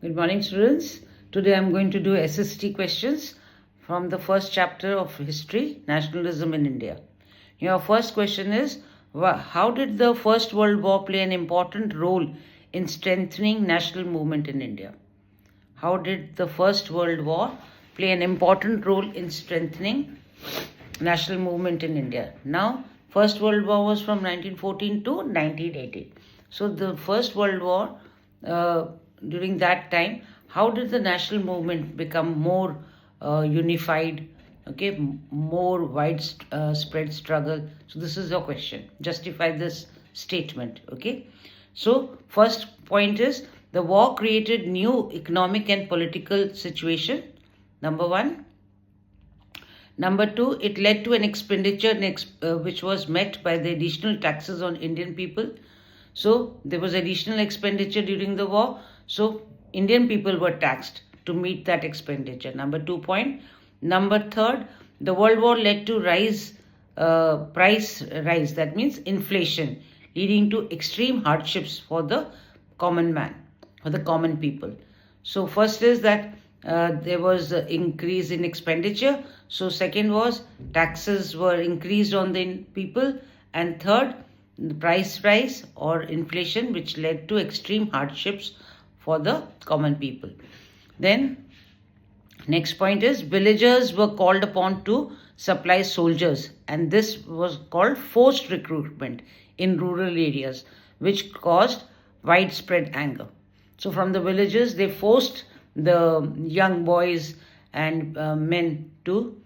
Good morning, students. Today I'm going to do SST questions from the first chapter of history, nationalism in India. Your first question is, how did the First World War play an important role in strengthening national movement in India? How did the First World War play an important role in strengthening national movement in India? Now, First World War was from 1914 to 1918. So the First World War, during that time, how did the national movement become more unified, okay, more widespread struggle? So this is your question. Justify this statement, okay? So first point is, the war created new economic and political situation, number one. Number two, it led to an expenditure which was met by the additional taxes on Indian people. So there was additional expenditure during the war. So Indian people were taxed to meet that expenditure. Number 2 point. Number third, the World War led to price rise. That means inflation, leading to extreme hardships for the common man, for the common people. So first is that there was an increase in expenditure. So second was taxes were increased on the people. And third, the price rise or inflation, which led to extreme hardships for the common people. Then next point is, villagers were called upon to supply soldiers, and this was called forced recruitment in rural areas, which caused widespread anger. So from the villages, they forced the young boys and men to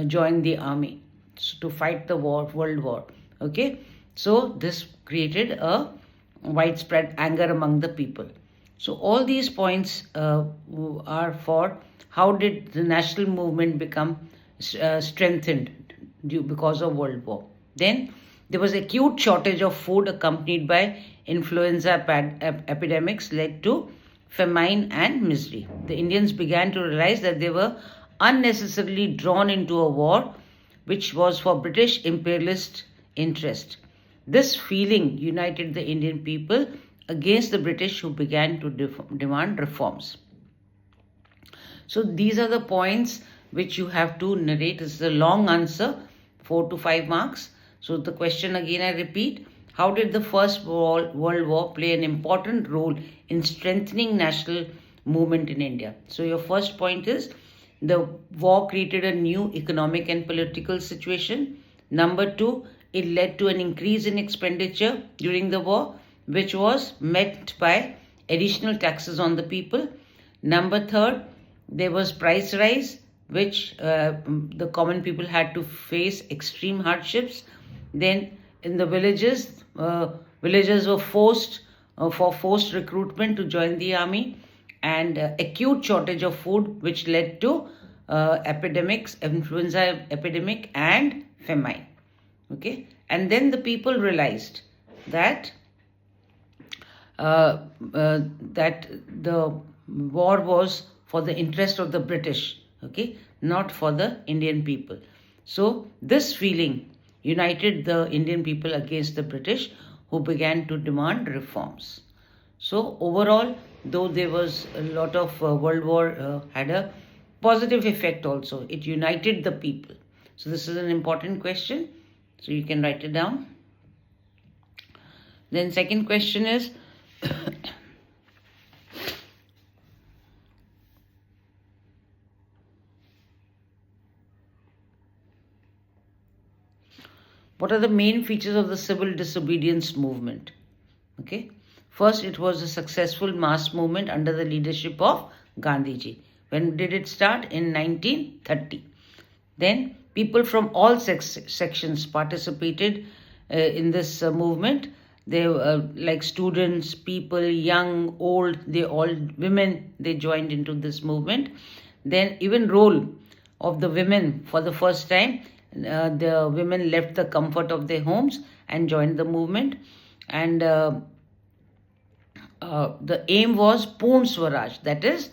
join the army, so to fight the world war. Okay, so this created a widespread anger among the people. So all these points are for how did the national movement become strengthened because of World War. Then there was acute shortage of food accompanied by influenza epidemics led to famine and misery. The Indians began to realize that they were unnecessarily drawn into a war which was for British imperialist interest. This feeling united the Indian people against the British, who began to demand reforms. So these are the points which you have to narrate. This is a long answer, 4 to 5 marks. So the question again I repeat, how did the First World War play an important role in strengthening national movement in India? So your first point is, the war created a new economic and political situation. Number two, it led to an increase in expenditure during the war, which was met by additional taxes on the people. Number third, there was price rise, which the common people had to face extreme hardships. Then in the villages, villagers were forced for forced recruitment to join the army, and acute shortage of food, which led to epidemics, influenza epidemic and famine. Okay, and then the people realized that that the war was for the interest of the British, okay, not for the Indian people. So this feeling united the Indian people against the British, who began to demand reforms. So overall, though there was a lot of World War had a positive effect also. It united the people. So this is an important question. So you can write it down. Then second question is, what are the main features of the civil disobedience movement? Okay. First, it was a successful mass movement under the leadership of Gandhiji. When did it start? In 1930. Then people from all sections participated in this movement. They were like students, people, young, old, women, they joined into this movement. Then even role of the women, for the first time, the women left the comfort of their homes and joined the movement. And the aim was Poon Swaraj, that is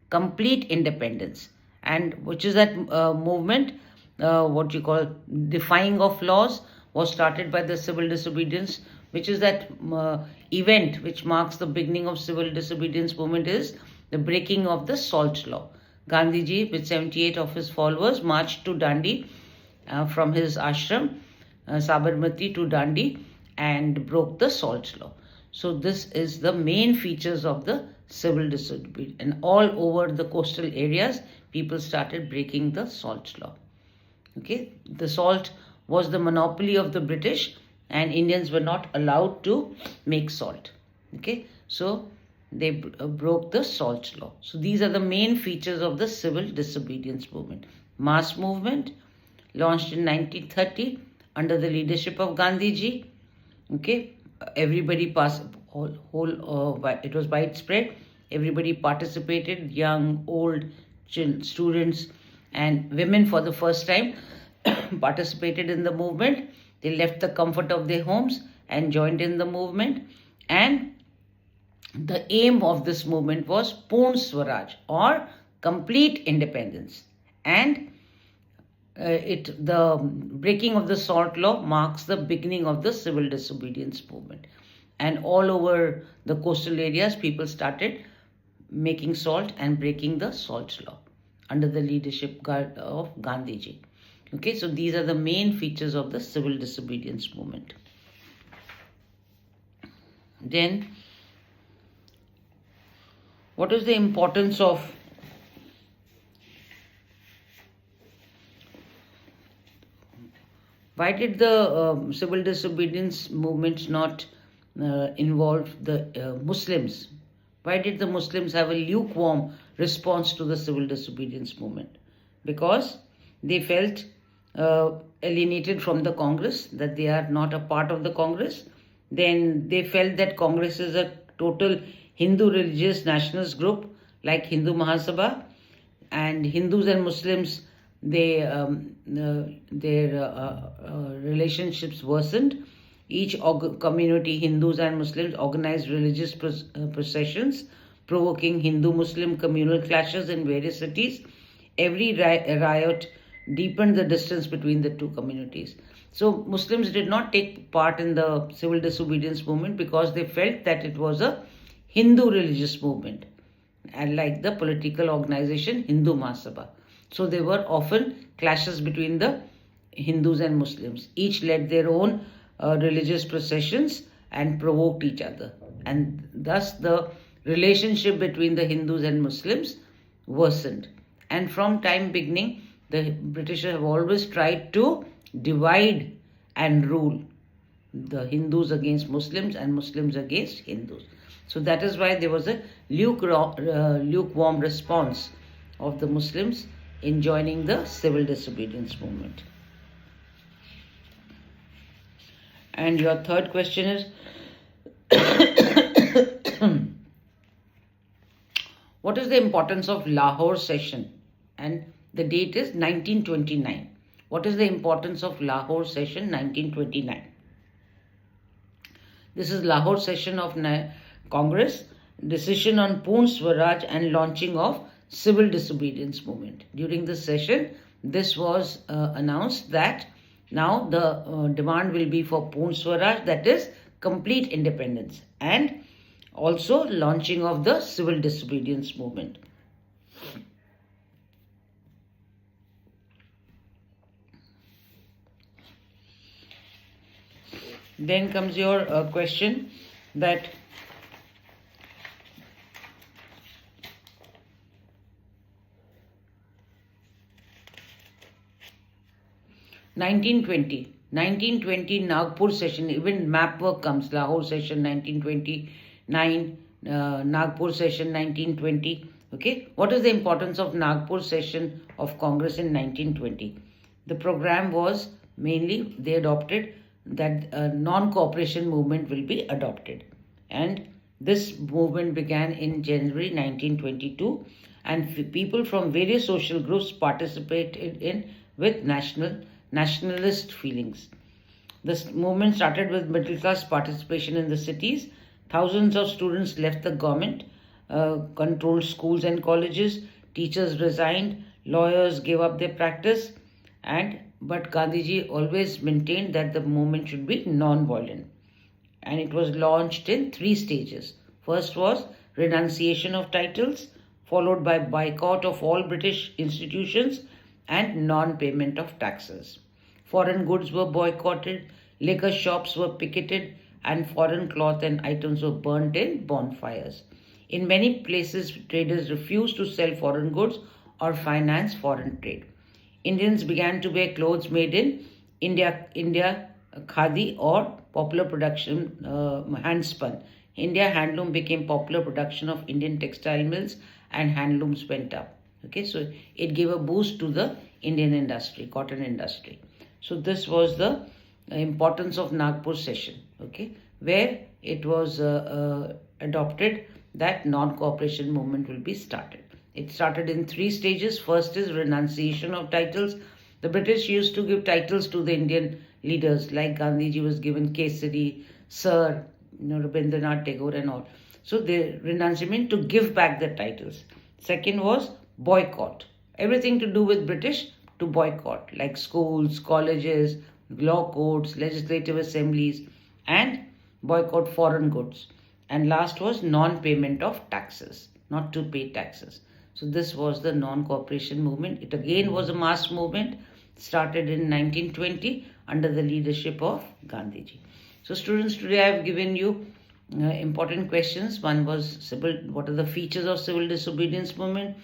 complete independence. And which is that movement, what you call defying of laws, was started by the civil disobedience, which is that event which marks the beginning of civil disobedience movement, is the breaking of the salt law. Gandhiji, with 78 of his followers, marched to Dandi from his ashram, Sabarmati to Dandi, and broke the salt law. So this is the main features of the civil disobedience. And all over the coastal areas, people started breaking the salt law. Okay, the salt was the monopoly of the British, and Indians were not allowed to make salt. Okay, so they broke the salt law. So these are the main features of the civil disobedience movement. Mass movement, launched in 1930 under the leadership of Gandhiji. Okay, everybody passed, it was widespread. Everybody participated, young, old, students, and women for the first time participated in the movement. They left the comfort of their homes and joined in the movement. And the aim of this movement was Purn Swaraj, or complete independence. And the breaking of the salt law marks the beginning of the civil disobedience movement. And all over the coastal areas, people started making salt and breaking the salt law under the leadership of Gandhiji. Okay, so these are the main features of the civil disobedience movement. Then, what is the importance of why did the civil disobedience movements not involve the Muslims? Why did the Muslims have a lukewarm response to the civil disobedience movement? Because they felt alienated from the Congress, that they are not a part of the Congress. Then they felt that Congress is a total Hindu religious nationalist group like Hindu Mahasabha, and Hindus and Muslims, their relationships worsened. Each community, Hindus and Muslims, organized religious processions, provoking Hindu-Muslim communal clashes in various cities. Every riot deepened the distance between the two communities. So Muslims did not take part in the civil disobedience movement because they felt that it was a Hindu religious movement, and like the political organization Hindu Mahasabha. So there were often clashes between the Hindus and Muslims. Each led their own religious processions and provoked each other. And thus the relationship between the Hindus and Muslims worsened. And from time beginning, the British have always tried to divide and rule, the Hindus against Muslims and Muslims against Hindus. So that is why there was a lukewarm response of the Muslims in joining the civil disobedience movement. And your third question is, what is the importance of Lahore session? And the date is 1929. What is the importance of Lahore session 1929? This is Lahore session of Congress, decision on Purn Swaraj and launching of civil disobedience movement. During the session, this was announced that now the demand will be for Purn Swaraj, that is complete independence, and also launching of the civil disobedience movement. Then comes your question that (1920) Nagpur session, even map work comes, Lahore session 1929, Nagpur session 1920. Okay, what is the importance of Nagpur session of Congress in 1920? The program was mainly, they adopted that non-cooperation movement will be adopted, and this movement began in January 1922, and people from various social groups participated in with nationalist feelings. This movement started with middle class participation in the cities. Thousands of students left the government controlled schools and colleges. Teachers resigned. Lawyers gave up their practice. But Gandhiji always maintained that the movement should be non-violent. And it was launched in 3 stages. First was renunciation of titles, followed by boycott of all British institutions and non-payment of taxes. Foreign goods were boycotted, liquor shops were picketed, and foreign cloth and items were burnt in bonfires. In many places, traders refused to sell foreign goods or finance foreign trade. Indians began to wear clothes made in India, khadi or popular production handspun. India handloom became popular production of Indian textile mills and handlooms went up. Okay, so it gave a boost to the Indian industry, cotton industry. So this was the importance of Nagpur session, okay, where it was adopted that non-cooperation movement will be started. It started in 3 stages. First is renunciation of titles. The British used to give titles to the Indian leaders, like Gandhiji was given Kesari, Sir, Rabindranath Tagore and all. So the renunciation to give back the titles. Second was boycott. Everything to do with British to boycott, like schools, colleges, law courts, legislative assemblies, and boycott foreign goods. And last was non-payment of taxes, not to pay taxes. So this was the non-cooperation movement. It again was a mass movement, started in 1920 under the leadership of Gandhiji. So students, today I have given you important questions. One was what are the features of civil disobedience movement?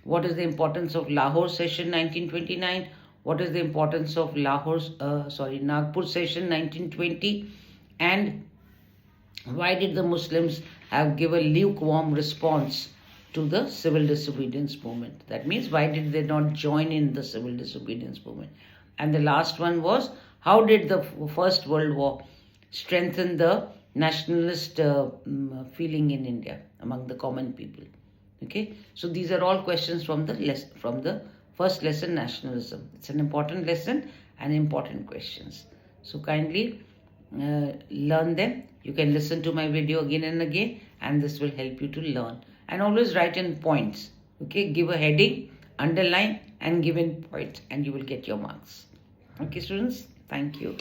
What is the importance of Lahore session 1929? What is the importance of Nagpur session 1920? And why did the Muslims have given a lukewarm response to the civil disobedience movement? That means, why did they not join in the civil disobedience movement? And the last one was, how did the First World War strengthen the nationalist feeling in India among the common people? Okay, so these are all questions from the first lesson, nationalism. It's an important lesson and important questions. So kindly learn them. You can listen to my video again and again, and this will help you to learn. And always write in points. Okay, give a heading, underline, and give in points, and you will get your marks. Okay, students, thank you.